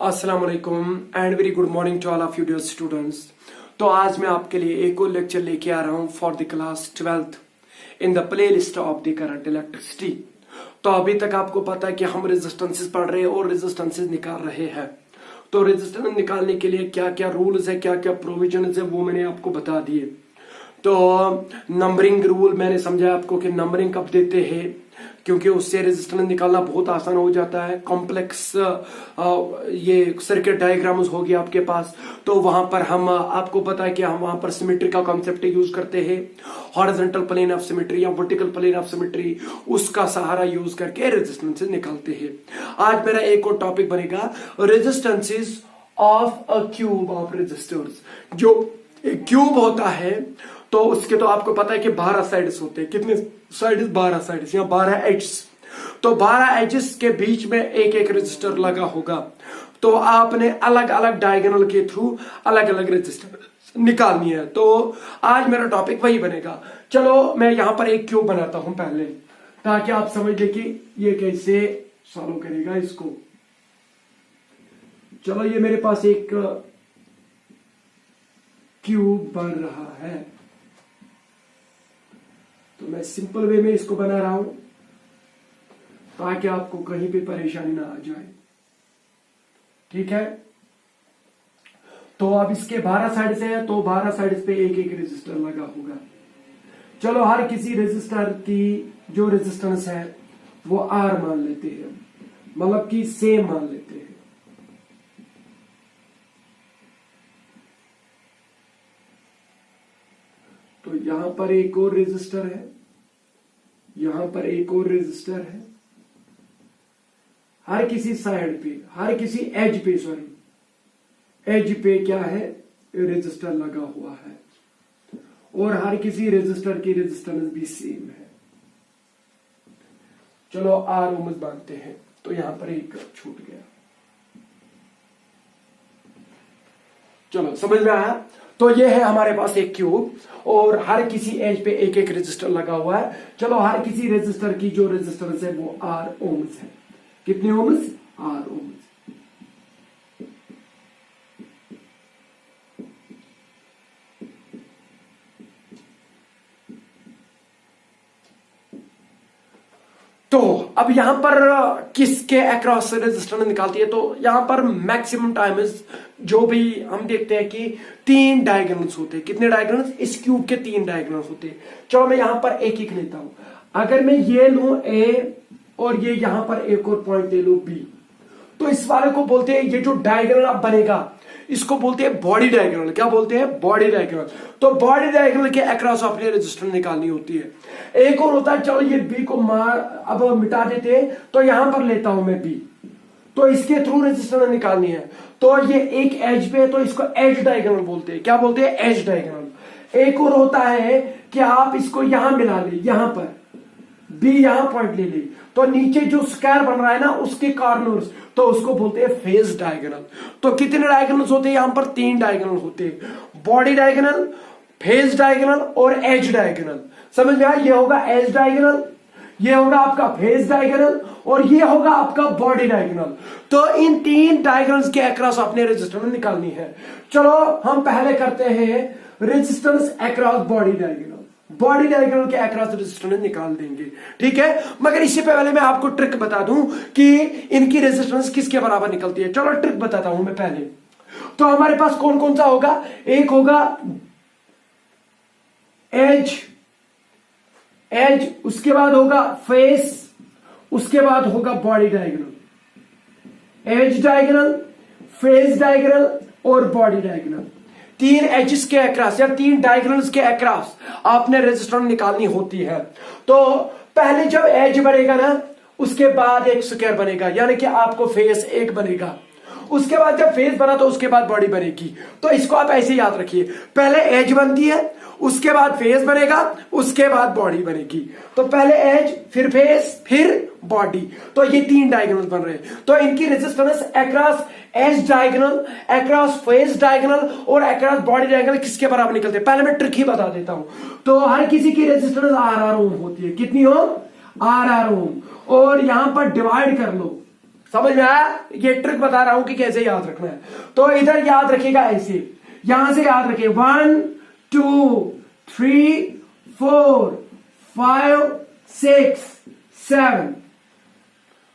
अस्सलाम वालेकुम and very good morning to all of you dear students. तो आज मैं आपके लिए एक और लेक्चर लेके आ रहा हूँ for the class 12th in the play list of the current electricity. तो अभी तक आपको पता है कि हम रेजिस्टेंसेस पढ़ रहे हैं और रेजिस्टेंसेस निकाल रहे हैं। तो रेजिस्टेंस निकालने के लिए क्या क्या रूल्स है, क्या क्या प्रोविजन है, वो मैंने आपको बता दिए। तो नंबरिंग रूल मैंने समझाया आपको कि नंबरिंग कब देते हैं, क्योंकि उससे रेजिस्टेंस निकालना बहुत आसान हो जाता है। कॉम्प्लेक्स ये सर्किट डायग्राम्स होगी आपके पास, तो वहां पर हम आपको पता है कि हम वहां पर सिमेट्री का कॉन्सेप्ट यूज करते हैं। हॉरिजॉन्टल प्लेन ऑफ सिमेट्री या वर्टिकल प्लेन ऑफ सिमेट्री, उसका सहारा यूज करके रेजिस्टेंसेस निकालते हैं। आज मेरा एक और टॉपिक बनेगा resistances of a cube of resistors. जो एक क्यूब होता है तो उसके तो आपको पता है कि 12 साइड्स होते हैं। कितने साइड्स? 12 साइड्स या 12 एजेस। तो 12 एजेस के बीच में एक एक रेजिस्टर लगा होगा। तो आपने अलग अलग डायगोनल के थ्रू अलग अलग रेजिस्टर निकालनी है। तो आज मेरा टॉपिक वही बनेगा। चलो मैं यहां पर एक क्यूब बनाता हूं पहले, ताकि आप समझ ले कि ये कैसे सॉल्व करेगा इसको। चलो ये मेरे पास एक क्यूब बन रहा है, तो मैं सिंपल वे में इसको बना रहा हूं ताकि आपको कहीं भी परेशानी ना आ जाए। ठीक है, तो अब इसके 12 साइड से है, तो 12 साइड पे एक एक रेजिस्टर लगा होगा। चलो हर किसी रेजिस्टर की जो रेजिस्टेंस है वो आर मान लेते हैं, मतलब कि सेम मान लेते हैं। तो यहां पर एक और रेजिस्टर है, यहां पर एक और रेजिस्टर है। हर किसी साइड पे, हर किसी एज पे, एज पे क्या है, रेजिस्टर लगा हुआ है। और हर किसी रेजिस्टर की रेजिस्टेंस भी सेम है। चलो आर ओम्स बांधते हैं। तो यहां पर एक छूट गया। चलो समझ में आया। तो ये है हमारे पास एक क्यूब और हर किसी एज पे एक एक रेजिस्टर लगा हुआ है। चलो हर किसी रेजिस्टर की जो रेजिस्टेंस है वो आर ओम्स है। कितने ओम्स? Are ohms. तो अब यहां पर किसके अक्रॉस रेजिस्टेंस निकालती है? तो यहां पर मैक्सिमम टाइम जो भी हम देखते हैं कि 3 डायगोनल्स होते हैं। कितने डायगोनल्स? इस क्यूब के 3 डायगोनल्स होते हैं। चलो मैं यहां पर एक एक लेता हूं। अगर मैं ये लूं ए और ये यहां पर एक और पॉइंट ले लूं बी, तो इस वाले को बोलते हैं, ये जो डायगोनल अब बनेगा इसको बोलते हैं बॉडी डायगोनल। क्या बोलते हैं? Body diagonal. तो बॉडी डायगोनल के अक्रॉस अपनी रेजिस्टेंस निकालनी होती है। एक और होता है, चलो ये बी को अब मिटा देते हैं, तो यहां पर लेता हूं मैं बी, तो इसके थ्रू रेजिस्टेंस निकालनी है। तो ये एक एज पे है, तो इसको एज डायगोनल बोलते हैं। क्या बोलते हैं? Edge diagonal. एक और होता है कि आप इसको यहां मिला ले, यहां पर बी यहां पॉइंट ले ले, तो नीचे जो स्क्वायर बन रहा है ना उसके कॉर्नर्स, तो उसको बोलते हैं फेस डायगोनल। तो कितने डायगोनल्स होते हैं? यहां पर 3 डायगोनल होते हैं, बॉडी डायगोनल, फेस डायगोनल और एज डायगोनल। समझ में आया? ये होगा एज डायगोनल, ये होगा आपका फेस डायगोनल और ये होगा आपका बॉडी डायगोनल। तो इन 3 डायगोनल्स के अक्रॉस अपने रेजिस्टेंस निकालनी है। चलो हम पहले करते हैं resistance across body diagonal. Body diagonal के अक्रॉस रेजिस्टेंस निकाल देंगे। ठीक है, मगर इससे पहले मैं आपको ट्रिक बता दूं कि इनकी रेजिस्टेंस किसके बराबर निकलती है। चलो ट्रिक बताता हूं मैं पहले। तो हमारे पास कौन कौन सा होगा? एक होगा एज, उसके बाद होगा फेस, उसके बाद होगा body diagonal. Edge diagonal, face diagonal और बॉडी डायगोनल। 3 एजेस के अक्रॉस या 3 डायगोनल्स के अक्रॉस आपने रेजिस्टेंस निकालनी होती है। तो पहले जब एज बनेगा ना, उसके बाद एक स्क्वायर बनेगा, यानी कि आपको फेस एक बनेगा। उसके बाद जब फेस बना तो उसके बाद बॉडी बनेगी। तो इसको आप ऐसे याद रखिए, पहले एज बनती है, उसके बाद फेस बनेगा, उसके बाद बॉडी बनेगी। तो पहले एज, फिर फेस, फिर बॉडी। तो ये 3 डायगोनल बन रहे हैं। तो इनकी resistance across edge diagonal, across face diagonal और अक्रॉस बॉडी डायगोनल किसके बराबर निकलते हैं? पहले मैं ट्रिक ही बता देता हूं। तो हर किसी की रेजिस्टेंस आर ओम होती है। कितनी ओम? आर ओम। और यहां पर डिवाइड कर लो, समझ में आया? ये ट्रिक बता रहा हूं कि कैसे याद रखना है। तो इधर याद रखिएगा ऐसे, यहां से याद रखिए 1 2 3 4 5 6 7।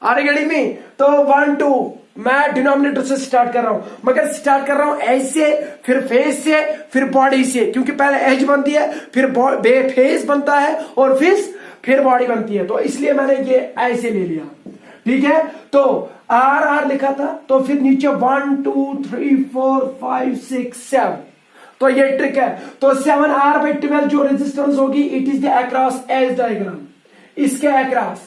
Are you getting me? तो 1 2 मैं डिनोमिनेटर से स्टार्ट कर रहा हूं, मगर स्टार्ट कर रहा हूं एज से, फिर फेस से, फिर बॉडी से, क्योंकि पहले एज बनती है, फिर फेस बनता है, और फिर बॉडी बनती है। तो इसलिए मैंने ये ऐसे ले लिया, ठीक है। तो आर आर लिखा था, तो फिर नीचे 1 2 3 4 5 6 7। तो ये ट्रिक है। तो 7R/12 जो रेजिस्टेंस होगी, it is the across edge diagram, इसके अक्रॉस।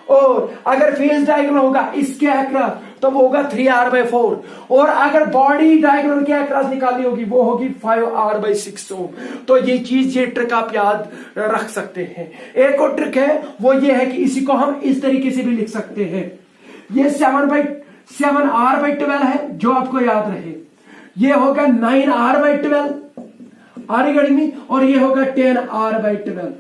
और अगर फेज डायग्राम होगा इसके अक्रॉस, तो वो होगा 3R/4। और अगर बॉडी डायग्राम के अक्रॉस निकालनी होगी, वो होगी 5R/6 ओम। तो ये चीज, ये ट्रिक आप याद रख सकते हैं। एक और ट्रिक है, वो ये है कि इसी को हम इस तरीके से भी लिख सकते हैं। ये 7R/12 है, जो आपको याद रहे। ये होगा 9R/12, आर यू गेटिंग मी? और ये होगा 10R/12।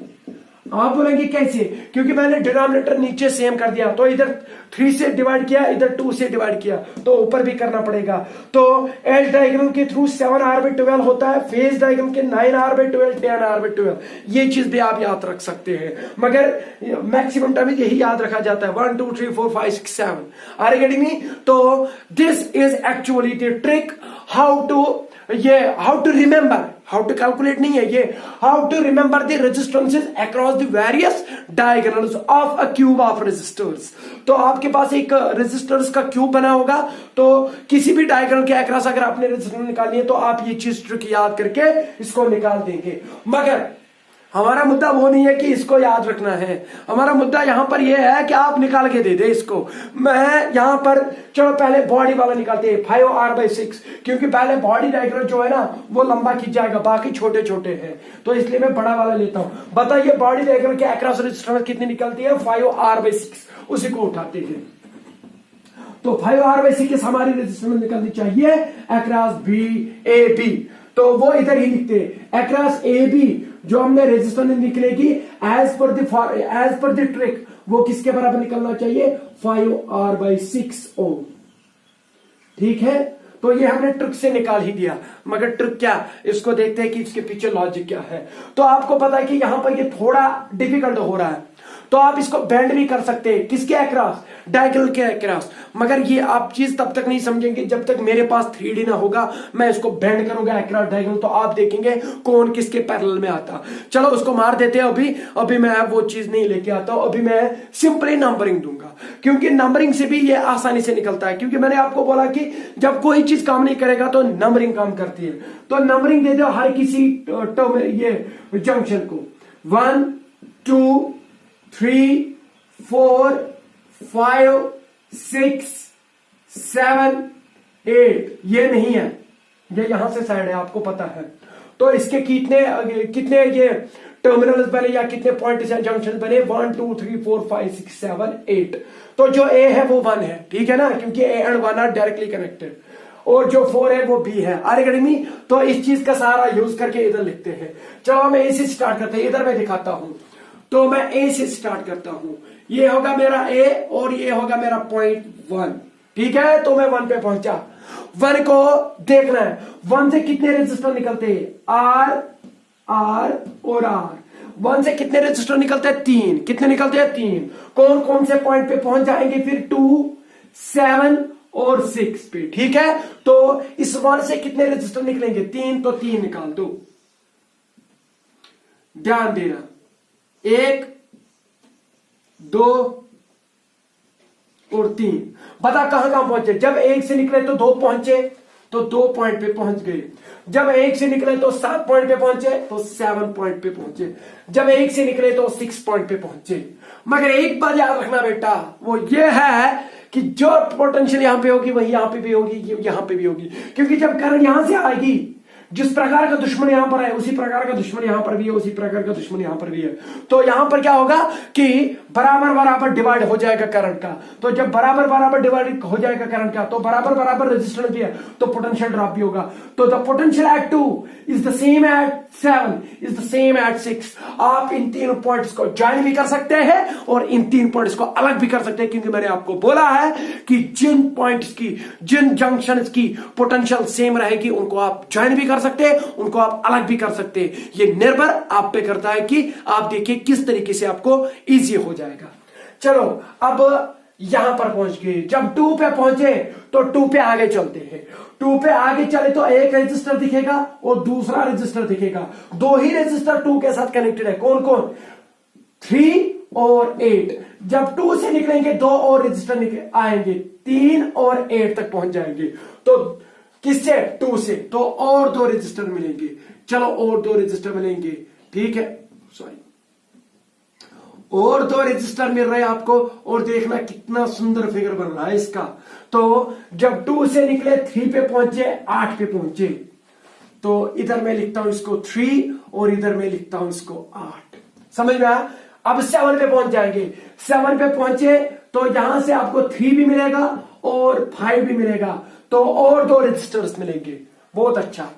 आप बोलेंगे कैसे? क्योंकि मैंने डिनोमिनेटर नीचे सेम कर दिया, तो इधर 3 से डिवाइड किया, इधर 2 से डिवाइड किया, तो ऊपर भी करना पड़ेगा। तो एज डायग्राम के थ्रू 7R/12 होता है, फेज डायग्राम के 9R/12, 10R/12। ये चीज भी आप याद रख सकते हैं, मगर मैक्सिमम टाइम यही याद रखा जाता है, 1 2 3 4 5 6 7। Are you getting me? तो this is actually the trick how to remember, how to calculate नहीं है ये, how to remember the resistances across the various diagonals of a cube of resistors. तो आपके पास एक रेजिस्टर्स का क्यूब बना होगा, तो किसी भी डायगोनल के अक्रॉस अगर आपने रेजिस्टेंस निकालनी है, तो आप ये चीज ट्रिक याद करके इसको निकाल देंगे। मगर हमारा मुद्दा वो नहीं है कि इसको याद रखना है, हमारा मुद्दा यहां पर यह है कि आप निकाल के दे दे इसको। मैं यहां पर, चलो पहले बॉडी वाला निकालते हैं, 5R/6, क्योंकि पहले बॉडी डायग्राम जो है ना, वो लंबा खींच जाएगा, बाकी छोटे छोटे हैं, तो इसलिए मैं बड़ा वाला लेता हूं। बताइए बॉडी डायग्राम के अक्रॉस रेजिस्टेंस कितनी निकलती है? 5R/6, उसी को उठाते हैं। तो 5R/6 हमारी रेजिस्टेंस निकलनी चाहिए अक्रॉस BAB, तो वो इधर ही लिखते हैं अक्रॉस AB जो हमने रेजिस्टेंस निकलेगी एज पर द ट्रिक, वो किसके बराबर निकलना चाहिए? 5R/6 ओम। ठीक है, तो ये हमने ट्रिक से निकाल ही दिया, मगर ट्रिक क्या, इसको देखते हैं कि इसके पीछे लॉजिक क्या है। तो आपको पता है कि यहां पर ये थोड़ा डिफिकल्ट हो रहा है, तो आप इसको बेंड भी कर सकते हैं, किसके अक्रॉस? डायगोनल के अक्रॉस। मगर ये आप चीज तब तक नहीं समझेंगे जब तक मेरे पास 3D ना होगा। मैं इसको बेंड करूंगा अक्रॉस डायगोनल, तो आप देखेंगे कौन किसके पैरेलल में आता। चलो उसको मार देते हैं, अभी मैं वो चीज नहीं लेके आता हूं, अभी मैं सिंपली नंबरिंग दूंगा, क्योंकि नंबरिंग से भी ये आसानी से निकलता है। क्योंकि मैंने आपको बोला कि जब कोई चीज काम नहीं करेगा तो नंबरिंग काम करती है। तो नंबरिंग दे दो हर किसी टर्म ये जंक्शन को, 1 2 3 4 5 6 7 8। ये नहीं है, ये यहां से साइड है, आपको पता है। तो इसके कितने ये टर्मिनल्स बने या कितने पॉइंट जंक्शन बने? 1 2 3 4 5 6 7 8। तो जो A है वो 1 है, ठीक है ना, क्योंकि A and 1 are directly connected, और जो 4 है वो B है। Are you getting me? तो इस चीज का सहारा यूज करके इधर लिखते हैं। चलो हम A से स्टार्ट करते हैं, इधर मैं दिखाता हूं। तो मैं A से स्टार्ट करता हूं, ये होगा मेरा A और ये होगा मेरा पॉइंट 1, ठीक है। तो मैं 1 पे पहुंचा, 1 को देखना है, 1 से कितने रेजिस्टर निकलते हैं? R R और R। 1 से कितने रेजिस्टर निकलते हैं? 3। कितने निकलते हैं? 3। कौन कौन से पॉइंट पे पहुंच जाएंगे फिर? 2 7 और 6 पे, ठीक है। तो इस 1 से कितने रेजिस्टर निकलेंगे? 3, तो 3 निकाल दो। ध्यान देना, 1 2 और 3। बता कहां कहां पहुंचे? जब 1 से निकले तो 2 पहुंचे, तो 2 पॉइंट पे पहुंच गए। जब 1 से निकले तो 7 पॉइंट पे पहुंचे, तो 7 पॉइंट पे पहुंचे। जब 1 से निकले तो 6 पॉइंट पे पहुंचे। मगर एक बात याद रखना बेटा, वो ये है कि जो पोटेंशियल यहां पे होगी वही यहां पे भी होगी, यहां पे भी होगी। क्योंकि जब करंट यहां से आएगी, जिस प्रकार का दुश्मन यहां पर है उसी प्रकार का दुश्मन यहां पर भी है, उसी प्रकार का दुश्मन यहां पर भी है। तो यहां पर क्या होगा कि बराबर बराबर डिवाइड हो जाएगा करंट का। तो जब बराबर बराबर डिवाइड हो जाएगा करंट का तो बराबर बराबर रेजिस्टेंस भी है तो पोटेंशियल ड्रॉप भी होगा। तो the potential at 2 is the same at 7 is the same at 6। आप इन तीन पॉइंट्स को ज्वाइन भी कर सकते हैं और इन तीन पॉइंट्स को अलग भी कर सकते हैं, क्योंकि मैंने आपको बोला है कि जिन पॉइंट्स की, जिन जंक्शंस की पोटेंशियल सेम रहेगी उनको आप ज्वाइन भी कर सकते हैं, उनको आप अलग भी कर सकते हैं। ये निर्भर आप पे करता है कि आप देखिए किस तरीके से आपको इजी हो जाएगा। चलो अब यहां पर पहुंच गए, जब 2 पे पहुंचे तो 2 पे आगे चलते हैं। 2 पे आगे चले तो एक रेजिस्टर दिखेगा और दूसरा रेजिस्टर दिखेगा। दो ही रेजिस्टर 2 के साथ कनेक्टेड है, कौन कौन? 3 और 8। जब 2 से निकलेंगे 2 और रजिस्टर आएंगे, 3 और 8 तक पहुंच जाएंगे। तो किससे? 2 से। तो और 2 रजिस्टर मिलेंगे। चलो और 2 रजिस्टर मिलेंगे, ठीक है, सॉरी, और 2 रजिस्टर मिल रहे हैं आपको। और देखना कितना सुंदर फिगर बन रहा है इसका। तो जब 2 से निकले 3 पे पहुंचे, 8 पे पहुंचे, तो इधर मैं लिखता हूं इसको 3 और इधर मैं लिखता हूं इसको 8। समझ में आया? अब 7 पे पहुंच जाएंगे। 7 पे पहुंचे तो यहां से आपको 3 भी मिलेगा और 5 भी मिलेगा, तो और 2 रजिस्टर्स मिलेंगे। बहुत अच्छा।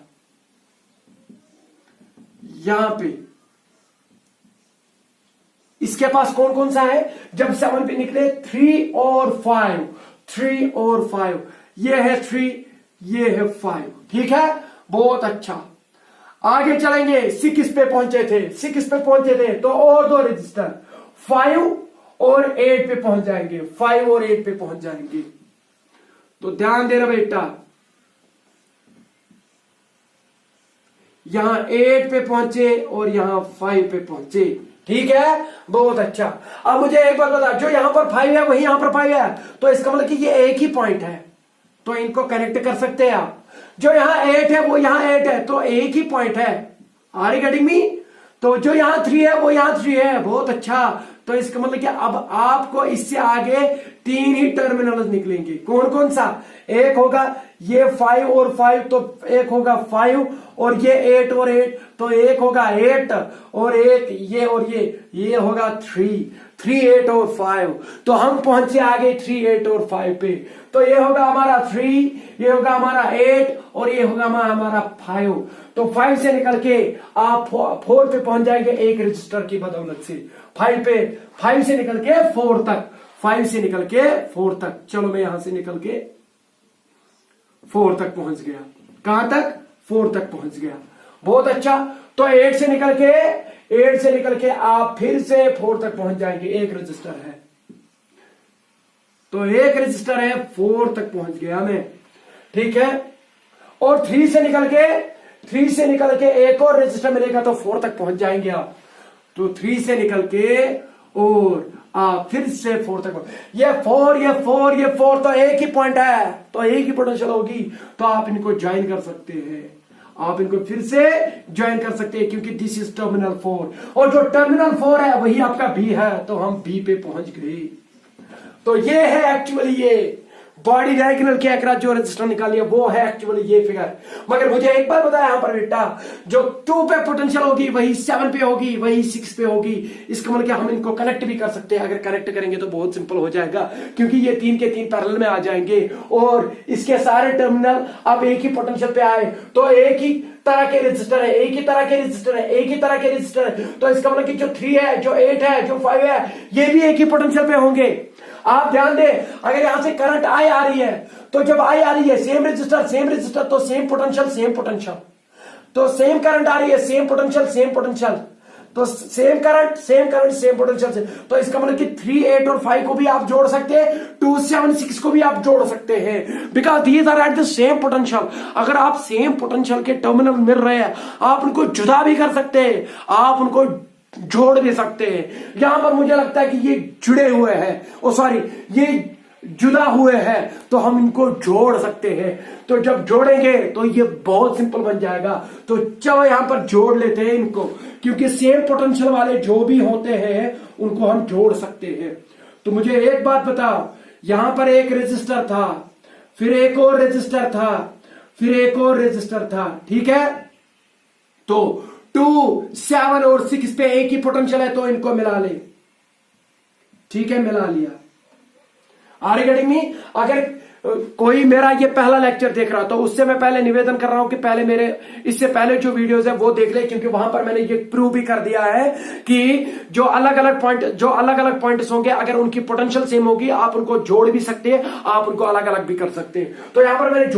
यहां पे इसके पास कौन कौन सा है? जब 7 पे निकले 3 और 5, 3 और 5, ये है 3, ये है 5, ठीक है, बहुत अच्छा। आगे चलेंगे, 6 पे पहुंचे थे, 6 पे पहुंचे थे तो और 2 रजिस्टर 5 और 8 पे पहुंच जाएंगे, 5 और 8 पे पहुंच जाएंगे। तो ध्यान देना बेटा, यहां 8 पे पहुंचे और यहां 5 पे पहुंचे, ठीक है, बहुत अच्छा। अब मुझे एक बात बता, जो यहां पर 5 है वही यहां पर 5 है, तो इसका मतलब कि ये एक ही पॉइंट है, तो इनको कनेक्ट कर सकते हैं आप। जो यहां 8 है वो यहां 8 है, तो एक ही पॉइंट है। Are you getting me? तो जो यहां 3 है वो यहां 3 है, बहुत अच्छा। तो इसका मतलब कि अब आपको इससे आगे 3 ही टर्मिनल निकलेंगे। कौन कौन सा? एक होगा ये 5 और 5, तो एक होगा 5, और ये 8 और 8, तो एक होगा 8 और एक ये, और ये होगा 3, 3, 8 और 5। तो हम पहुंचे आगे 3, 8 और 5 पे। तो ये होगा हमारा 3, ये होगा हमारा 8 और ये होगा हमारा 5। तो 5 से निकल के आप 4 पे पहुंच जाएंगे एक रजिस्टर की बदौलत से। 5 से निकल के 4 तक, 5 से निकल के 4 तक। चलो मैं यहां से निकल के 4 तक पहुंच गया। कहां तक? 4 तक पहुंच गया, बहुत अच्छा। तो 8 से निकल के आप फिर से 4 तक पहुंच जाएंगे। एक रजिस्टर है, तो एक रजिस्टर है, 4 तक पहुंच गया मैं, ठीक है। और 3 से निकल के एक और रजिस्टर मिलेगा तो 4 तक पहुंच जाएंगे आप। तो 3 से निकल के और आप फिर से 4 तक, ये 4 तो एक ही पॉइंट है, तो एक ही पोटेंशियल होगी। तो आप इनको ज्वाइन कर सकते हैं, आप इनको फिर से ज्वाइन कर सकते हैं, क्योंकि दिस इज टर्मिनल 4 और जो टर्मिनल 4 है वही आपका बी है, तो हम बी पे पहुंच गए। तो ये है एक्चुअली ये बॉडी डायगोनल के अक्रॉस जो रजिस्टर निकाली है वो है एक्चुअली ये फिगर। मगर मुझे एक बार बताया यहां पर बेटा, जो 2 पे पोटेंशियल होगी वही 7 पे होगी, वही 6 पे होगी। इसका मतलब हम इनको कनेक्ट भी कर सकते हैं। अगर कनेक्ट करेंगे तो बहुत सिंपल हो जाएगा, क्योंकि ये 3 के 3 पैरेलल में आ जाएंगे और इसके सारे टर्मिनल अब एक ही पोटेंशियल पे आए, तो एक ही तरह के रजिस्टर है, एक ही तरह के रजिस्टर है, एक ही तरह के रजिस्टर है। तो इसका मतलब कि जो 3 है, जो 8 है, जो 5 है, ये भी एक ही पोटेंशियल पे होंगे। आप ध्यान दें, अगर यहां से करंट आई आ रही है, तो जब आई आ रही है सेम रजिस्टर तो सेम पोटेंशियल, तो सेम करंट आ रही है, सेम पोटेंशियल, तो सेम करंट सेम पोटेंशियल से। तो इसका मतलब कि 3, 8 और 5 को भी आप जोड़ सकते हैं, 2, 7, 6 को भी आप जोड़ सकते हैं, because these are at the same potential. अगर आप सेम पोटेंशियल के टर्मिनल मिल रहे हैं, आप उनको जुदा भी कर सकते हैं, आप उनको जोड़ भी सकते हैं। यहां पर मुझे लगता है कि ये जुड़े हुए हैं, ये जुदा हुए हैं, तो हम इनको जोड़ सकते हैं। तो जब जोड़ेंगे तो ये बहुत सिंपल बन जाएगा। तो चलो यहां पर जोड़ लेते हैं इनको, क्योंकि सेम पोटेंशियल वाले जो भी होते हैं उनको हम जोड़ सकते हैं। तो मुझे एक बात बताओ, यहां पर एक रजिस्टर था, फिर एक और रजिस्टर था, फिर एक और रेजिस्टर था, ठीक है। तो 2, 7 और 6 पे एक ही पोटेंशियल है, तो इनको मिला ले, ठीक है, मिला लिया। Are you getting me? अगर कोई मेरा ये पहला लेक्चर देख रहा तो उससे मैं पहले निवेदन कर रहा हूं कि पहले मेरे इससे पहले जो वीडियोस है वो देख ले, क्योंकि वहां पर मैंने ये प्रूव भी कर दिया है कि जो अलग अलग पॉइंट्स होंगे, अगर उनकी पोटेंशियल सेम होगी आप उनको जोड़ भी सकते हैं, आप उनको अलग अलग भी कर सकते हैं। तो यहां पर मैंने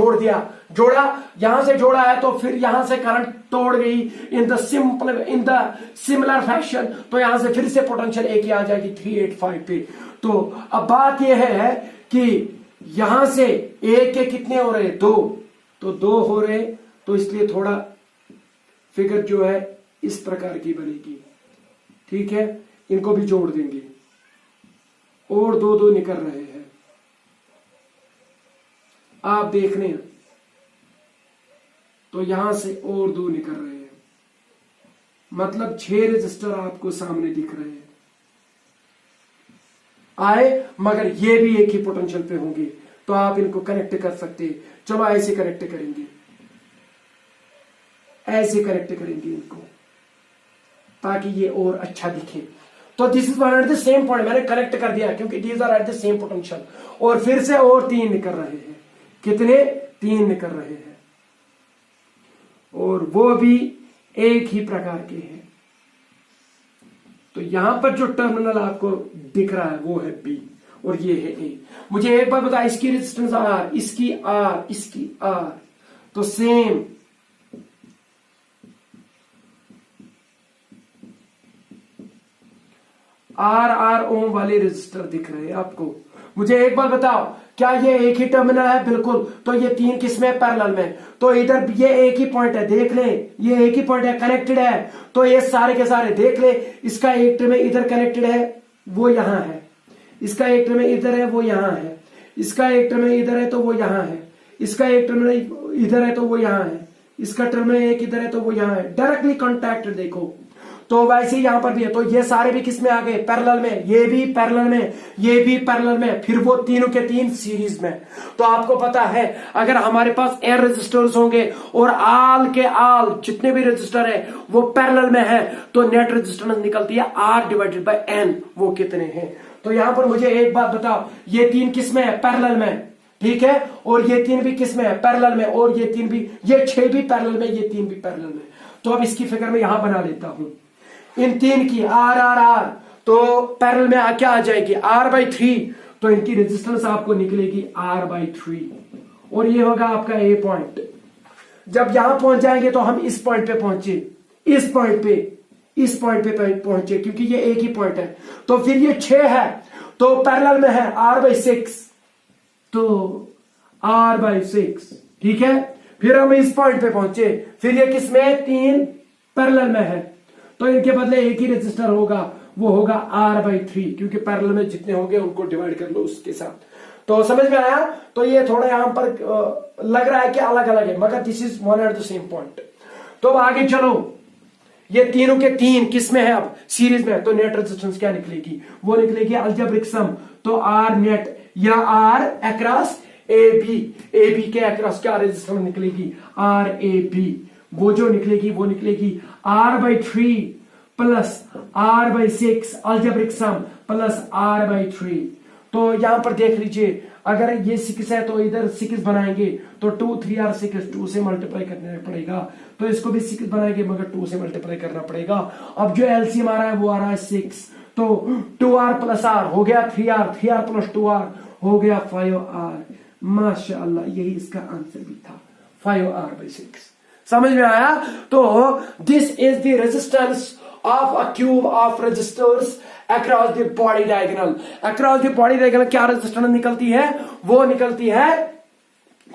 जोड़ा, यहां से जोड़ा है तो फिर यहां से करंट तोड़ गई इन द सिमिलर फैशन, तो यहां से फिर से पोटेंशियल एक ही आ जाएगी 385 पे। तो अब बात यह है कि यहां से एक के कितने हो रहे? 2, तो 2 हो रहे, तो इसलिए थोड़ा फिगर जो है इस प्रकार की बनेगी, ठीक है। इनको भी जोड़ देंगे और 2 निकल रहे हैं, आप देख रहे हैं, तो यहां से और 2 निकल रहे हैं, मतलब 6 रजिस्टर आपको सामने दिख रहे हैं आए, मगर ये भी एक ही पोटेंशियल पे होंगे, तो आप इनको कनेक्ट कर सकते हैं। चलो ऐसे कनेक्ट करेंगे, ऐसे कनेक्ट करेंगे इनको, ताकि ये और अच्छा दिखे। तो this is at the same point, मैंने कनेक्ट कर दिया क्योंकि these are at the same potential. और फिर से और 3 निकल रहे हैं, कितने? 3 निकल रहे हैं, और वो भी एक ही प्रकार के हैं। तो यहां पर जो टर्मिनल आपको दिख रहा है वो है बी और ये है ए। मुझे एक बार बता, इसकी रेजिस्टेंस आर, इसकी आर, इसकी आर, तो सेम आर ओम वाले रेजिस्टर दिख रहे हैं आपको। मुझे एक बार बताओ, क्या ये एक ही टर्मिनल है? बिल्कुल। तो ये 3 किसमें? पैरेलल में। तो इधर ये एक ही पॉइंट है, देख ले, ये एक ही पॉइंट है, कनेक्टेड है। तो ये सारे के सारे देख ले, इसका एक में इधर कनेक्टेड है, वो यहां है, इसका एक में इधर है, वो यहां है, इसका एक में इधर है तो वो यहां है, इसका एक में इधर है तो वो यहां है, इसका टर्म में एक इधर है तो वो यहां है, डायरेक्टली कॉन्टैक्ट। देखो तो वैसे ही यहां पर भी है। तो ये सारे भी किस में आ गए? पैरेलल में। ये भी पैरेलल में, ये भी पैरेलल में, फिर वो तीनों के 3 सीरीज में। तो आपको पता है अगर हमारे पास n रजिस्टर्स होंगे और आल के आल जितने भी रजिस्टर है वो पैरेलल में है, तो नेट रेजिस्टेंस निकलती है R डिवाइडेड बाय n। वो कितने हैं? तो यहां पर मुझे एक बात बताओ, ये 3 किस में है? पैरेलल में, ठीक है। और ये 3 भी किस में है? पैरेलल में। और ये 3 भी, ये 6 भी पैरेलल में, ये 3 भी पैरेलल में। तो अब इसकी फिगर में यहां बना लेता हूं, इन 3 की आर आर आर, तो पैरेलल में क्या आ जाएगी? R/3। तो इनकी रेजिस्टेंस आपको निकलेगी R/3 और ये होगा आपका ए पॉइंट। जब यहां पहुंच जाएंगे तो हम इस पॉइंट पे पहुंचे, इस पॉइंट पे पहुंचे, क्योंकि ये एक ही पॉइंट है। तो फिर ये 6 है तो पैरेलल में है R/6, तो R/6, ठीक है। फिर हम इस पॉइंट पे पहुंचे, फिर ये किसमें? 3 पैरेलल में है, तो इनके बदले एक ही रेजिस्टर होगा, वो होगा R/3, क्योंकि पैरेलल में जितने होंगे उनको डिवाइड कर लो उसके साथ। तो समझ में आया? तो ये थोड़ा यहां पर लग रहा है कि अलग अलग है, मगर this is one eight the same point. तो अब आगे चलो, ये तीनों के 3 किसमें है? अब सीरीज में। तो नेट रेजिस्टेंस क्या निकलेगी? वो निकलेगी अलजेब्रिक सम। तो R नेट या R अक्रॉस AB के अक्रॉस क्या रेजिस्टेंस निकलेगी? RAB। वो जो निकलेगी वो निकलेगी R/3 प्लस R/6 अलजेब्रिक सम प्लस R/3। तो यहां पर देख लीजिए, अगर ये 6 है तो इधर 6 बनाएंगे तो 2 3 R 6, 2 से मल्टीप्लाई करना पड़ेगा। तो इसको भी 6 बनाएंगे मगर 2 से मल्टीप्लाई करना पड़ेगा। अब जो एलसीएम आ रहा है वो आ रहा है 6, तो 2R प्लस R हो गया 3R, 3R प्लस 2R हो गया 5R। माशाअल्लाह, यही इसका आंसर भी था, 5R/6। समझ में आया? तो this is the resistance of a cube of resistors across the body diagonal. Across the body diagonal क्या रेजिस्टेंस निकलती है? वो निकलती है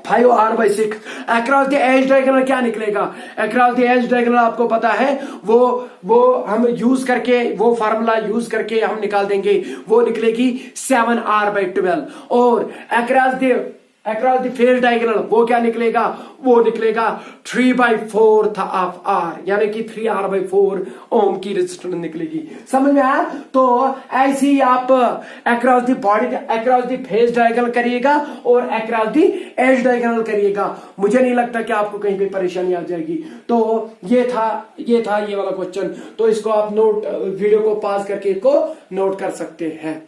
5R/6। Across the edge diagonal क्या निकलेगा? अक्रॉस द एज डायगोनल आपको पता है वो हम यूज करके, वो फार्मूला यूज करके हम निकाल देंगे, वो निकलेगी 7R/12। और across across the face diagonal वो क्या निकलेगा, वो निकलेगा 3/4 ऑफ आर, यानी कि 3R/4 ओम की रेजिस्टेंस निकलेगी। समझ में आया? तो ऐसे ही आप across the body, across the face diagonal करिएगा और अक्रॉस द एज डायगोनल करिएगा। मुझे नहीं लगता कि आपको कहीं पे परेशानी आ जाएगी। तो ये था ये वाला क्वेश्चन। तो इसको आप नोट, वीडियो को पॉज करके इसको नोट कर सकते हैं।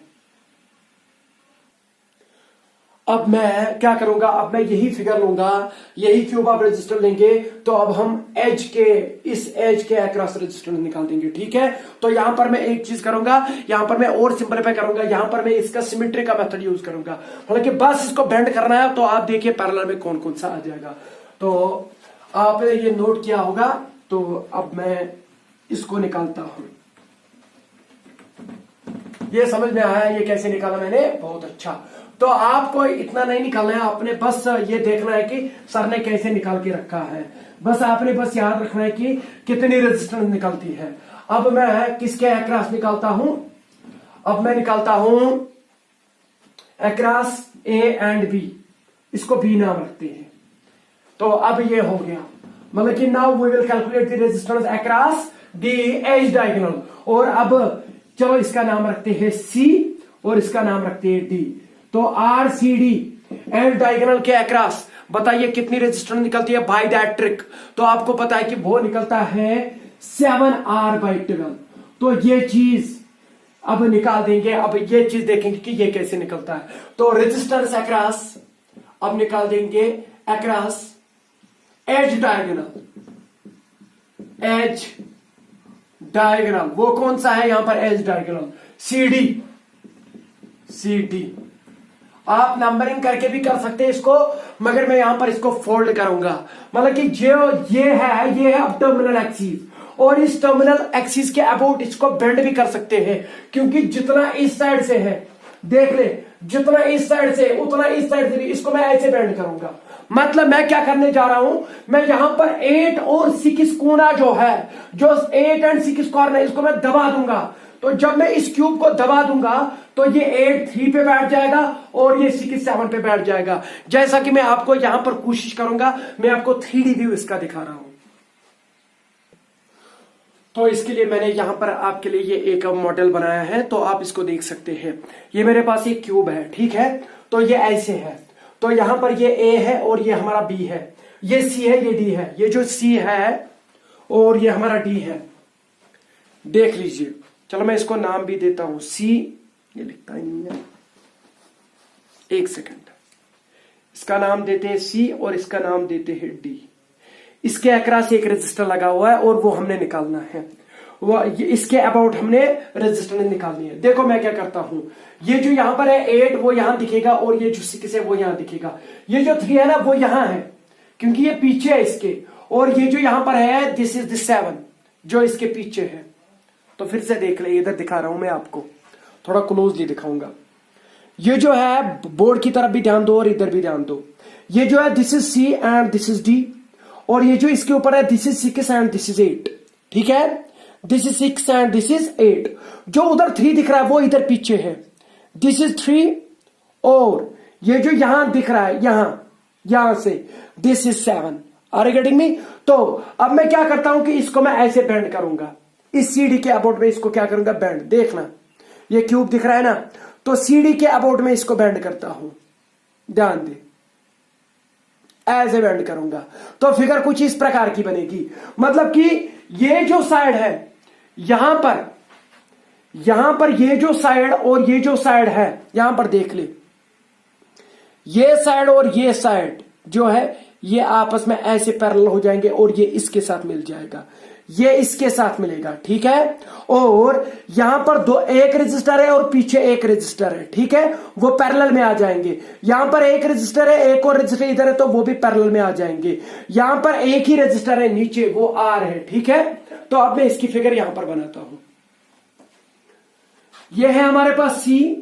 अब मैं क्या करूंगा, अब मैं यही फिगर लूंगा, यही क्यूब ऑफ रेजिस्टेंस लेंगे, तो अब हम एज के, इस एज के अक्रॉस रेजिस्टेंस निकाल देंगे। ठीक है, तो यहां पर मैं एक चीज करूंगा, यहां पर मैं और सिंपलीफाई करूंगा, यहां पर मैं इसका सिमेट्री का मेथड यूज करूंगा। हालांकि बस इसको बेंड करना है, तो आप देखिए पैरेलल में कौन कौन सा आ जाएगा। तो आपने ये नोट किया होगा। तो अब मैं इसको निकालता हूं। ये समझ में आया ये कैसे निकाला मैंने? बहुत अच्छा। तो आपको इतना नहीं निकालना है, आपने बस ये देखना है कि सर ने कैसे निकाल के रखा है। बस आपने बस याद रखना है कि कितनी रेजिस्टेंस निकलती है। अब मैं किसके अक्रॉस निकालता हूं? अब मैं निकालता हूं अक्रॉस ए एंड बी, इसको बी नाम रखते हैं। तो अब ये हो गया, मतलब कि now we will calculate the resistance across the edge diagonal. और अब चलो इसका नाम रखते हैं सी और इसका नाम रखते हैं डी। तो R C D edge diagonal के अक्रॉस बताइए कितनी रेजिस्टेंस निकलती है बाय दैट ट्रिक। तो आपको पता है कि वो निकलता है 7R/12। तो ये चीज अब निकाल देंगे। अब ये चीज देखेंगे कि ये कैसे निकलता है। तो रेजिस्टेंस अक्रॉस अब निकाल देंगे across edge diagonal, edge diagonal वो कौन सा है यहां पर? Edge diagonal CD, CD. आप नंबरिंग करके भी कर सकते हैं इसको, मगर मैं यहां पर इसको फोल्ड करूंगा। मतलब कि जो ये है अब टर्मिनल एक्सिस, और इस टर्मिनल एक्सिस के अबाउट इसको बेंड भी कर सकते हैं, क्योंकि जितना इस साइड से है, देख ले, जितना इस साइड से उतना इस साइड से भी, इसको मैं ऐसे बेंड करूंगा। मतलब मैं क्या करने जा रहा हूं, मैं यहां पर 8 और 6 कोना जो है, जो 8 एंड 6 कॉर्नर, इसको मैं दबा दूंगा। तो जब मैं इस क्यूब को दबा दूंगा तो ये 8 3 पे बैठ जाएगा और ये 6 7 पे बैठ जाएगा। जैसा कि मैं आपको यहां पर कोशिश करूंगा, मैं आपको 3D व्यू इसका दिखा रहा हूं। तो इसके लिए मैंने यहां पर आपके लिए ये एक मॉडल बनाया है, तो आप इसको देख सकते हैं। ये मेरे पास एक क्यूब है, ठीक है। तो ये ऐसे है, तो यहां पर ये ए है और ये हमारा बी है, ये सी है, ये डी है। ये जो सी है और ये हमारा डी है, देख लीजिए। चलो मैं इसको नाम भी देता हूं सी, ये लिखता ही नहीं है, एक सेकंड। इसका नाम देते हैं सी और इसका नाम देते हैं डी। इसके अक्रॉस एक रेजिस्टर लगा हुआ है और वो हमने निकालना है। वो इसके अबाउट हमने रेजिस्टेंस निकालनी है। देखो मैं क्या करता हूं, ये जो यहां पर है 8 वो यहां दिखेगा और ये जो 6 है वो यहां दिखेगा। ये जो 3 है ना वो यहां है, क्योंकि ये पीछे है इसके। और ये जो यहां पर है दिस इज द 7 जो इसके पीछे है। तो फिर से देख ले, इधर दिखा रहा हूं मैं आपको, थोड़ा क्लोजली दिखाऊंगा। ये जो है बोर्ड की तरफ भी ध्यान दो और इधर भी ध्यान दो। ये जो है this is C and this is D, और ये जो इसके ऊपर है this is 6 and this is 8, ठीक है। This is 6 and this is 8। जो उधर 3 दिख रहा है वो इधर पीछे है, दिस इज 3। और ये जो यहां दिख रहा है यहां से this is 7। Are you getting me? तो अब मैं क्या करता हूं कि इसको मैं ऐसे बेंड करूंगा, इस सीडी के अबाउट में इसको क्या करूंगा, बेंड। देखना ये क्यूब दिख रहा है ना, तो सीडी के अबाउट में इसको बेंड करता हूं, ध्यान दे, ऐसे बेंड करूंगा। तो फिगर कुछ इस प्रकार की बनेगी। मतलब कि ये जो साइड है यहां पर ये जो साइड और ये जो साइड है, यहां पर देख ले, ये साइड और ये साइड जो है ये आपस में ऐसे पैरेलल हो जाएंगे और ये इसके साथ मिल जाएगा, ये इसके साथ मिलेगा, ठीक है। और यहां पर एक रेजिस्टर है और पीछे एक रेजिस्टर है, ठीक है, वो पैरेलल में आ जाएंगे। यहां पर एक रेजिस्टर है, एक और रेजिस्टर इधर है, तो वो भी पैरेलल में आ जाएंगे। यहां पर एक ही रेजिस्टर है नीचे, वो आर है, ठीक है। तो अब मैं इसकी फिगर यहां पर बनाता हूं। ये है हमारे पास सी,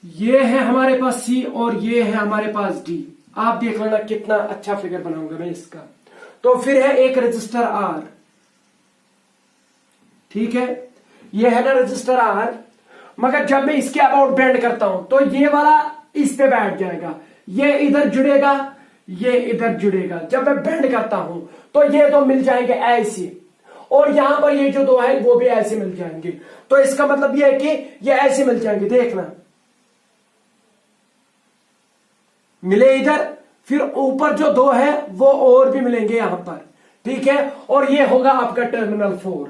ये है हमारे पास सी और ये है हमारे पास डी। आप देख लेना कितना अच्छा फिगर बनाऊंगा मैं इसका। तो फिर है एक रजिस्टर आर, ठीक है। ये है ना रजिस्टर R, मगर जब मैं इसके अबाउट बेंड करता हूं तो ये वाला इस पे बैठ जाएगा, ये इधर जुड़ेगा, ये इधर जुड़ेगा। जब मैं बेंड करता हूं तो ये दो मिल जाएंगे ऐसे, और यहां पर ये जो दो है वो भी ऐसे मिल जाएंगे। तो इसका मतलब ये है कि ये ऐसे मिल जाएंगे, देखना मिले इधर, फिर ऊपर जो दो है वो और भी मिलेंगे यहां पर, ठीक है। और ये होगा आपका टर्मिनल 4।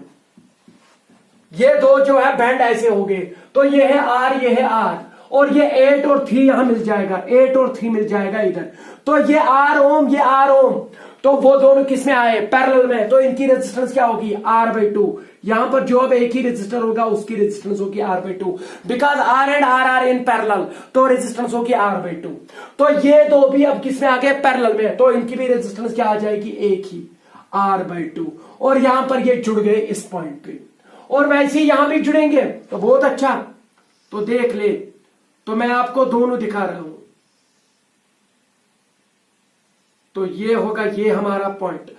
ये दो जो है बैंड ऐसे हो गए, तो ये है R, ये है R, और ये 8 और 3 यहां मिल जाएगा, 8 और 3 मिल जाएगा इधर। तो ये R ओम, ये R ओम, तो वो दोनों किस में आए, पैरेलल में। तो इनकी रेजिस्टेंस क्या होगी, R/2। यहां पर जो अब एक ही रेजिस्टर होगा उसकी रेजिस्टेंस होगी R/2, because R and R are in parallel, तो रेजिस्टेंस होगी R/2। तो ये दो भी अब किस में आ गए, पैरेलल में, तो इनकी भी रेजिस्टेंस क्या आ जाएगी, एक ही, R/2। और यहां पर ये जुड़ गए इस पॉइंट पे, और वैसे ही यहां भी जुड़ेंगे, तो बहुत अच्छा। तो देख ले, तो मैं आपको दोनों दिखा रहा हूं। तो ये होगा, ये हमारा पॉइंट,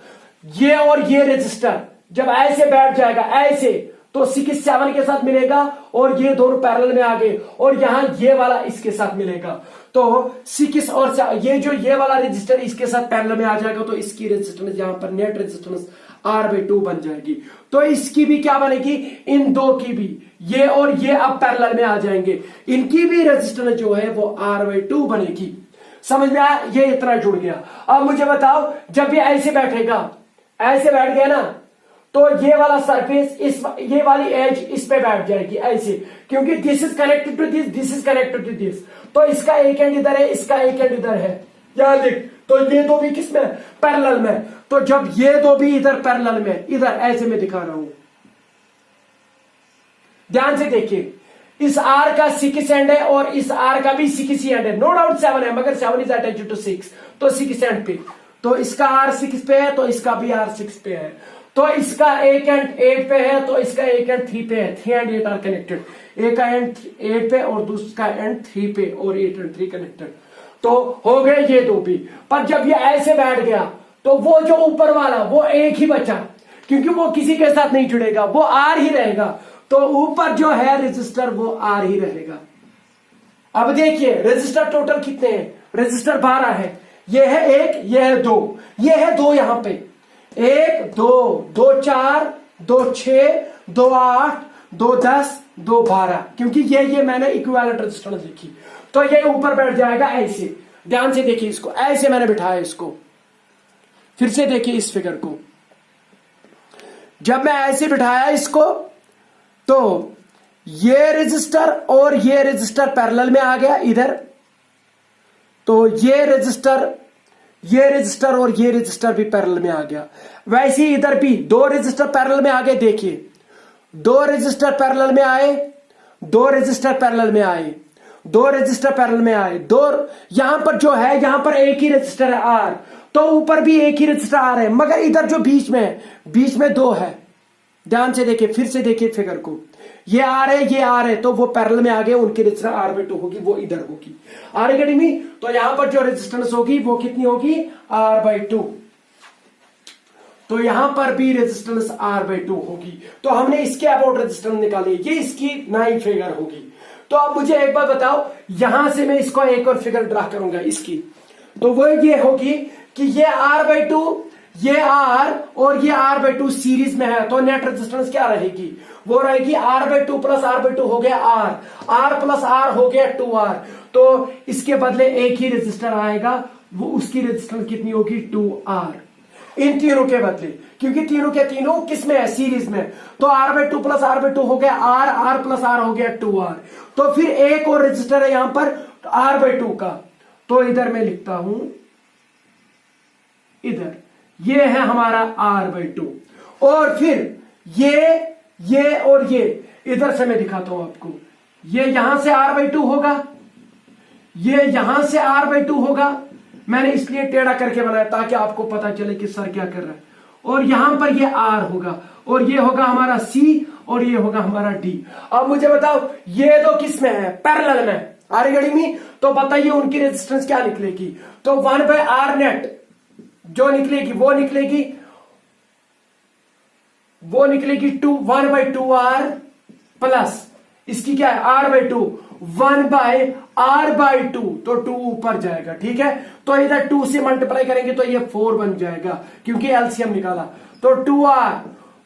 ये और ये रेजिस्टर जब ऐसे बैठ जाएगा ऐसे, तो 6 7 के साथ मिलेगा, और ये दोनों पैरेलल में आ गए, और यहां ये वाला इसके साथ मिलेगा। तो 6 और ये जो ये वाला रेजिस्टर इसके साथ पैरेलल में आ जाएगा, तो इसकी रेजिस्टेंस यहां पर नेट रेजिस्टेंस R/2 बन जाएगी। तो इसकी भी क्या बनेगी, इन दो की भी, ये और ये अब पैरेलल में आ जाएंगे, इनकी भी रेजिस्टेंस जो है वो R/2 बनेगी। समझ में आया, ये इतना जुड़ गया। अब मुझे बताओ, जब ये ऐसे बैठेगा, ऐसे बैठ गया ना, तो ये वाला सरफेस ये वाली एज इस पे बैठ जाएगी ऐसे, क्योंकि this is connected to this, this is connected to this. तो इसका एक एंड इधर है, इसका एक एंड इधर है, याद लिख। तो ये दो भी किस में, पैरेलल में। तो जब ये दो भी इधर पैरेलल में, इधर ऐसे में दिखा रहा हूं, ध्यान से देखिए, इस R का 6 एंड है और इस R का भी 6 ही एंड है, नो डाउट 7 है, मगर 7 इज अटैच्ड टू 6, तो 6 एंड पे। तो इसका R 6 पे है, तो इसका भी R 6 पे है। तो इसका एक एंड 8 पे है, तो इसका एक एंड 3 पे है, 3 एंड 8 आर कनेक्टेड। एक का एंड 8 पे और दूसरा एंड 3 पे, और 8 एंड 3 कनेक्टेड। तो हो गए ये दो भी। पर जब ये ऐसे बैठ गया, तो वो जो ऊपर वाला वो एक ही बचा, क्योंकि वो किसी के साथ नहीं जुड़ेगा, वो R ही रहेगा। तो ऊपर जो है रेजिस्टर वो R ही रहेगा। अब देखिए रेजिस्टर टोटल कितने हैं, रेजिस्टर 12 है, ये है 1, ये है 2, ये है 2 यहां पे, 1 2 2 4 2 6 2 8 2 10 2 12, क्योंकि ये मैंने इक्विवेलेंट रेजिस्टेंस लिखी। तो ये ऊपर बैठ जाएगा ऐसे, ध्यान से देखिए इसको, ऐसे मैंने बिठाया इसको। फिर से देखिए इस फिगर को, जब मैं ऐसे बिठाया इसको, तो ये रेजिस्टर और ये रेजिस्टर पैरेलल में आ गया इधर। तो ये रेजिस्टर और ये रेजिस्टर भी पैरेलल में आ गया। वैसे ही इधर भी 2 रेजिस्टर पैरेलल में आ गए। देखिए 2 रेजिस्टर पैरेलल में आए, 2 रेजिस्टर पैरेलल में आए, 2 रेजिस्टर पैरेलल में आए, 2। यहां पर जो है, यहां पर एक ही रेजिस्टर है R, तो ऊपर भी एक ही रेजिस्टर R है, मगर इधर जो बीच में है, बीच में 2 है। ध्यान से देखिए, फिर से देखिए फिगर को, ये R है, ये R है, तो वो पैरेलल में आ गए, उनकी रेजिस्टेंस R/2 होगी, वो इधर होगी। R अकेडमी, तो यहां पर जो रेजिस्टेंस होगी वो कितनी होगी, R/2। तो यहां पर भी रेजिस्टेंस R/2 होगी। तो हमने इसके अबाउट रेजिस्टेंस निकाली, ये इसकी 9 फिगर होगी। तो अब मुझे एक बार बताओ, यहां से मैं इसको एक और फिगर ड्रा करूंगा इसकी, तो वो ये होगी कि ये R/2, ये R और ये R/2 सीरीज में है, तो नेट रेजिस्टेंस क्या रहेगी, वो रहेगी R/2 प्लस R/2 हो गया R प्लस R हो गया 2R। तो इसके बदले एक ही रेजिस्टर आएगा, वो उसकी रेजिस्टेंस कितनी होगी, 2R, इन तीनों के बदले, क्योंकि तीनों के तीनों किस में है, सीरीज में। तो R/2 प्लस R/2 हो गया R प्लस R हो गया 2R। तो फिर एक और रेजिस्टर है यहां पर R/2 का, तो इधर मैं लिखता हूं, इधर ये है हमारा R/2, और फिर ये और ये इधर से मैं दिखाता हूं आपको, ये यहां से R/2 होगा, ये यहां से R/2 होगा। मैंने इसलिए टेढ़ा करके बनाया ताकि आपको पता चले कि सर क्या कर रहा है। और यहां पर ये R होगा, और ये होगा हमारा C, और ये होगा हमारा D। अब मुझे बताओ, ये दो किस में है, पैरेलल में, आरी घड़ी में। तो बताइए उनकी रेजिस्टेंस क्या निकलेगी, तो 1/R नेट जो निकलेगी वो निकलेगी 1/2R प्लस इसकी क्या है आर बाई टू, 1/r/2, तो 2 ऊपर जाएगा, ठीक है। तो इधर 2 से मल्टीप्लाई करेंगे तो ये 4 बन जाएगा क्योंकि एलसीएम निकाला। तो 2r,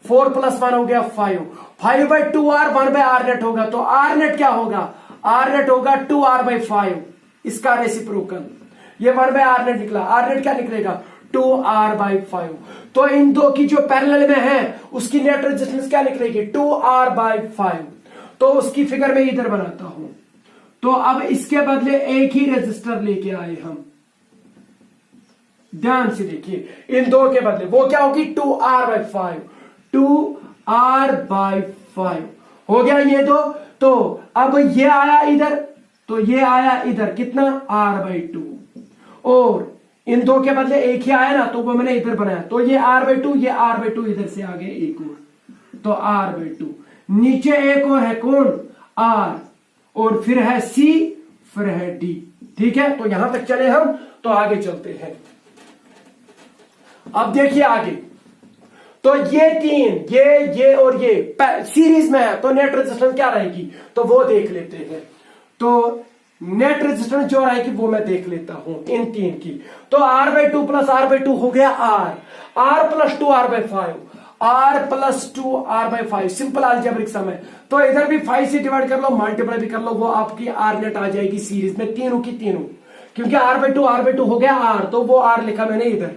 4 + 1 हो गया 5, 5/2r, 1/r नेट होगा। तो r नेट क्या होगा, r नेट होगा 2r/5, इसका रेसिप्रोकल, ये 1/r नेट निकला। r नेट क्या निकलेगा 2r/5। तो इन दो की जो पैरेलल में है उसकी नेट रेजिस्टेंस क्या निकलेगी 2r/5। तो उसकी फिगर में इधर बनाता हूं। तो अब इसके बदले एक ही रेजिस्टर लेके आए हम, ध्यान से देखिए, इन दो के बदले वो क्या होगी 2r/5, 2r/5 हो गया ये दो। तो अब ये आया इधर, तो ये आया इधर कितना r/2, और इन दो के बदले एक ही आया ना, तो वो मैंने इधर बनाया। तो ये r/2, ये r/2 इधर से आ गए एक और, तो r/2। नीचे एक और है कौन r, और फिर है c, फिर है d, ठीक है। तो यहां तक चले हम, तो आगे चलते हैं। अब देखिए आगे, तो ये तीन, ये और ये सीरीज में है, तो नेट रेजिस्टेंस क्या रहेगी तो वो देख लेते हैं। तो नेट रेजिस्टेंस जो रहेगी वो मैं देख लेता हूं इन तीन की। तो r/2 + r/2 हो गया r + 2r/5, r + 2r/5, simple algebraic sum है। तो इधर भी 5 से डिवाइड कर लो, मल्टीप्लाई भी कर लो, वो आपकी r नेट आ जाएगी सीरीज में, तीनों की तीनों, क्योंकि r/2 हो गया r, तो वो r लिखा मैंने इधर।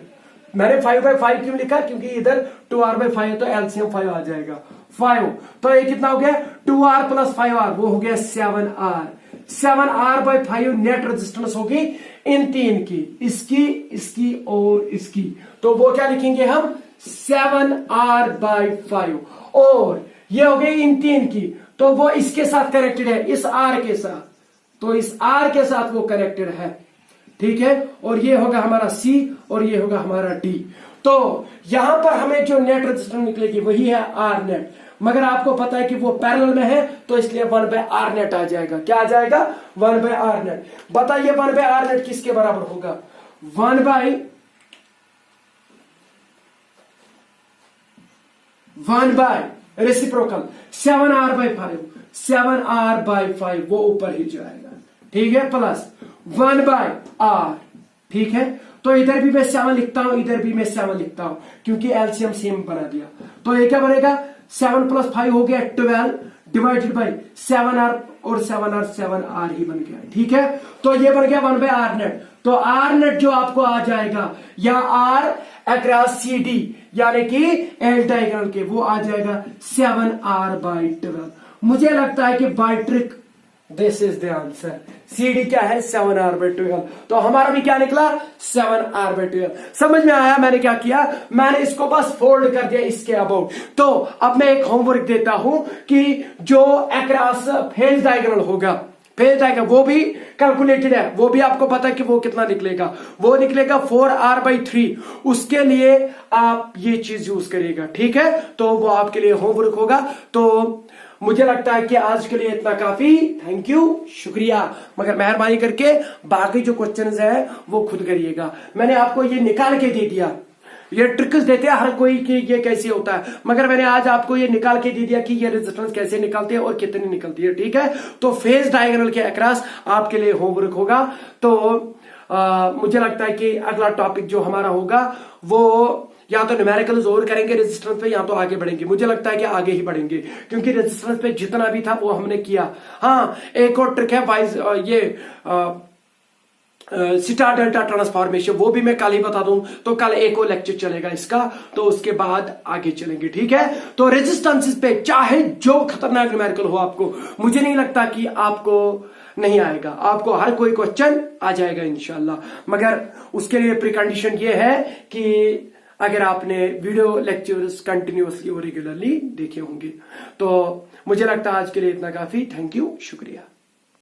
मैंने 5/5 क्यों लिखा, क्योंकि इधर 2r/5 है तो एलसीएम 5 आ जाएगा 5। तो ये कितना हो गया 2r + 5r, वो हो गया 7r। 7r/5 नेट रेजिस्टेंस होगी इन तीन की, इसकी, इसकी और इसकी। तो वो क्या लिखेंगे हम 7r/5, और ये हो गई इन तीन की, तो वो इसके साथ कनेक्टेड है, इस r के साथ, तो इस r के साथ वो कनेक्टेड है, ठीक है। और ये होगा हमारा C और ये होगा हमारा D। तो यहां पर हमें जो नेट रेजिस्टेंस निकलेगी वही है R नेट, मगर आपको पता है कि वो पैरेलल में है, तो इसलिए 1/R नेट आ जाएगा। क्या आ जाएगा 1/R नेट। बताइए 1/R नेट किसके बराबर होगा 1 रेसिप्रोकल 7r/5, 7r/5 वो ऊपर ही जाएगा, ठीक है, प्लस 1/r, ठीक है। तो इधर भी मैं 7 लिखता हूं, इधर भी मैं 7 लिखता हूं, क्योंकि एलसीएम सेम बना दिया। तो ये क्या बनेगा 7 + 5 हो गया 12 डिवाइडेड बाई 7r, और 7r ही बन गया, ठीक है। तो ये बन गया 1/R नेट। तो R नेट जो आपको आ जाएगा, या R अक्रॉस CD यानी कि एल डायगोनल के, वो आ जाएगा 7r/12। मुझे लगता है कि by trick this is the answer. CD क्या है 7r/12। तो हमारा भी क्या निकला 7r/12। समझ में आया मैंने क्या किया, मैंने इसको बस फोल्ड कर दिया इसके अबाउट। तो अब मैं एक होमवर्क देता हूं कि जो अक्रॉस फेज डायगोनल होगा, फेज डायगोनल वो भी कैलकुलेटेड है, वो भी आपको पता है कि वो कितना निकलेगा, वो निकलेगा 4r/3। उसके लिए आप ये चीज यूज करिएगा, ठीक है। तो वो आपके लिए होमवर्क होगा। तो मुझे लगता है कि आज के लिए इतना काफी, थैंक यू, शुक्रिया। मगर मेहरबानी करके बाकी जो क्वेश्चंस है वो खुद करिएगा। मैंने आपको ये निकाल के दे दिया, ये ट्रिक्स देते हैं हर कोई कि ये कैसे होता है, मगर मैंने आज आपको ये निकाल के दे दिया कि ये रेजिस्टेंस कैसे निकलती है और कितनी निकलती है, ठीक है। तो फेज डायगोनल के अक्रॉस आपके लिए होमवर्क होगा। तो मुझे लगता है कि अगला टॉपिक जो हमारा होगा वो या तो न्यूमेरिकल्स और करेंगे रेजिस्टेंस पे, या तो आगे बढ़ेंगे। मुझे लगता है कि आगे ही बढ़ेंगे, क्योंकि रेजिस्टेंस पे जितना भी था वो हमने किया। हाँ, एक और ट्रिक है वाइज ये स्टार डेल्टा ट्रांसफॉर्मेशन, वो भी मैं कल ही बता दूं। तो कल एक और लेक्चर चलेगा इसका, तो उसके बाद आगे चलेंगे, ठीक है। तो रेजिस्टेंसेस पे चाहे जो खतरनाक न्यूमेरिकल हो, आपको, मुझे नहीं लगता कि आपको नहीं आएगा, आपको हर कोई क्वेश्चन आ जाएगा इंशाल्लाह। मगर उसके लिए प्रीकंडीशन ये है कि अगर आपने वीडियो लेक्चर्स कंटिन्यूअसली और रेगुलरली देखे होंगे। तो मुझे लगता है आज के लिए इतना काफी, थैंक यू, शुक्रिया।